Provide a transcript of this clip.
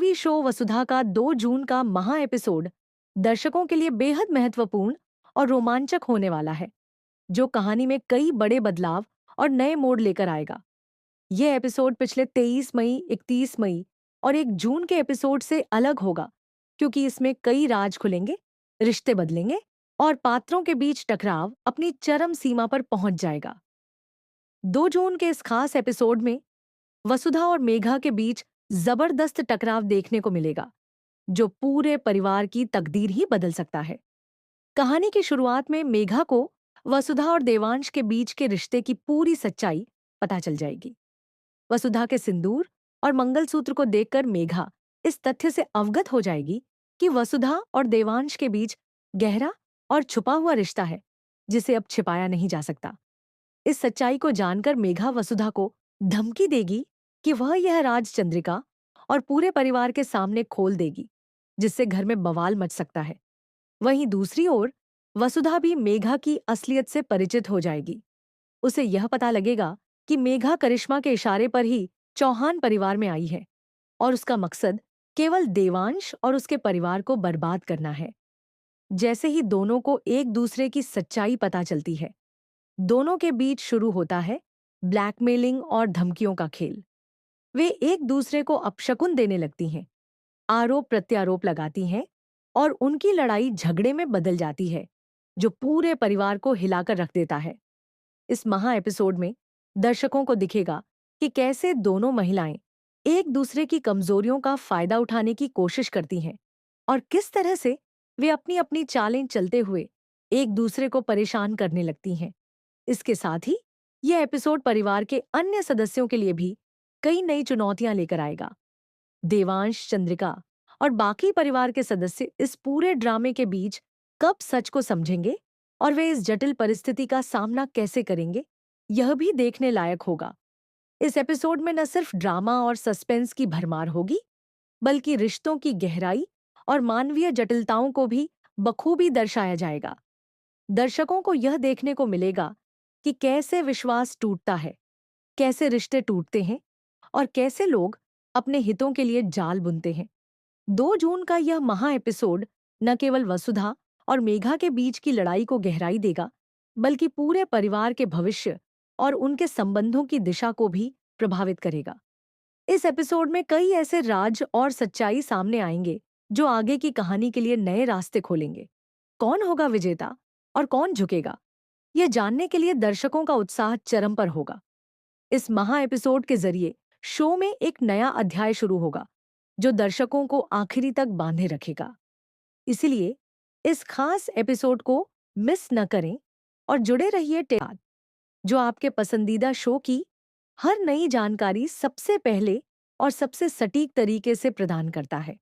TV show वसुधा का 2 जून का महा एपिसोड दर्शकों के लिए बेहद महत्वपूर्ण और रोमांचक होने वाला है, जो कहानी में कई बड़े बदलाव और नए मोड़ लेकर आएगा। यह एपिसोड पिछले 23 मई, 31 मई और 1 जून के एपिसोड से अलग होगा, क्योंकि इसमें कई राज खुलेंगे, रिश्ते बदलेंगे और पात्रों के बीच टकराव अपनी चरम सीमा पर पहुंच जाएगा। 2 जून के इस खास एपिसोड में वसुधा और मेघा के बीच जबरदस्त टकराव देखने को मिलेगा, जो पूरे परिवार की तकदीर ही बदल सकता है। कहानी की शुरुआत में मेघा को वसुधा और देवांश के बीच के रिश्ते की पूरी सच्चाई पता चल जाएगी। वसुधा के सिंदूर और मंगलसूत्र को देखकर मेघा इस तथ्य से अवगत हो जाएगी कि वसुधा और देवांश के बीच गहरा और छुपा हुआ रिश्ता है, जिसे अब छिपाया नहीं जा सकता। इस सच्चाई को जानकर मेघा वसुधा को धमकी देगी कि वह यह राज चंद्रिका और पूरे परिवार के सामने खोल देगी, जिससे घर में बवाल मच सकता है। वहीं दूसरी ओर वसुधा भी मेघा की असलियत से परिचित हो जाएगी। उसे यह पता लगेगा कि मेघा करिश्मा के इशारे पर ही चौहान परिवार में आई है और उसका मकसद केवल देवांश और उसके परिवार को बर्बाद करना है। जैसे ही दोनों को एक दूसरे की सच्चाई पता चलती है, दोनों के बीच शुरू होता है ब्लैकमेलिंग और धमकियों का खेल। वे एक दूसरे को अपशकुन देने लगती हैं, आरोप प्रत्यारोप लगाती हैं और उनकी लड़ाई झगड़े में बदल जाती है, जो पूरे परिवार को हिलाकर रख देता है। इस महा एपिसोड में दर्शकों को दिखेगा कि कैसे दोनों महिलाएं एक दूसरे की कमजोरियों का फायदा उठाने की कोशिश करती हैं और किस तरह से वे अपनी अपनी चालें चलते हुए एक दूसरे को परेशान करने लगती हैं। इसके साथ ही यह एपिसोड परिवार के अन्य सदस्यों के लिए भी कई नई चुनौतियां लेकर आएगा। देवांश, चंद्रिका और बाकी परिवार के सदस्य इस पूरे ड्रामे के बीच कब सच को समझेंगे और वे इस जटिल परिस्थिति का सामना कैसे करेंगे, यह भी देखने लायक होगा। इस एपिसोड में न सिर्फ ड्रामा और सस्पेंस की भरमार होगी, बल्कि रिश्तों की गहराई और मानवीय जटिलताओं को भी बखूबी दर्शाया जाएगा। दर्शकों को यह देखने को मिलेगा कि कैसे विश्वास टूटता है, कैसे रिश्ते टूटते हैं और कैसे लोग अपने हितों के लिए जाल बुनते हैं। 2 जून का यह महा एपिसोड न केवल वसुधा और मेघा के बीच की लड़ाई को गहराई देगा, बल्कि पूरे परिवार के भविष्य और उनके संबंधों की दिशा को भी प्रभावित करेगा। इस एपिसोड में कई ऐसे राज और सच्चाई सामने आएंगे, जो आगे की कहानी के लिए नए रास्ते खोलेंगे। कौन होगा विजेता और कौन झुकेगा, यह जानने के लिए दर्शकों का उत्साह चरम पर होगा। इस महा एपिसोड के जरिए शो में एक नया अध्याय शुरू होगा, जो दर्शकों को आखिरी तक बांधे रखेगा। इसलिए इस खास एपिसोड को मिस न करें और जुड़े रहिए जो आपके पसंदीदा शो की हर नई जानकारी सबसे पहले और सबसे सटीक तरीके से प्रदान करता है।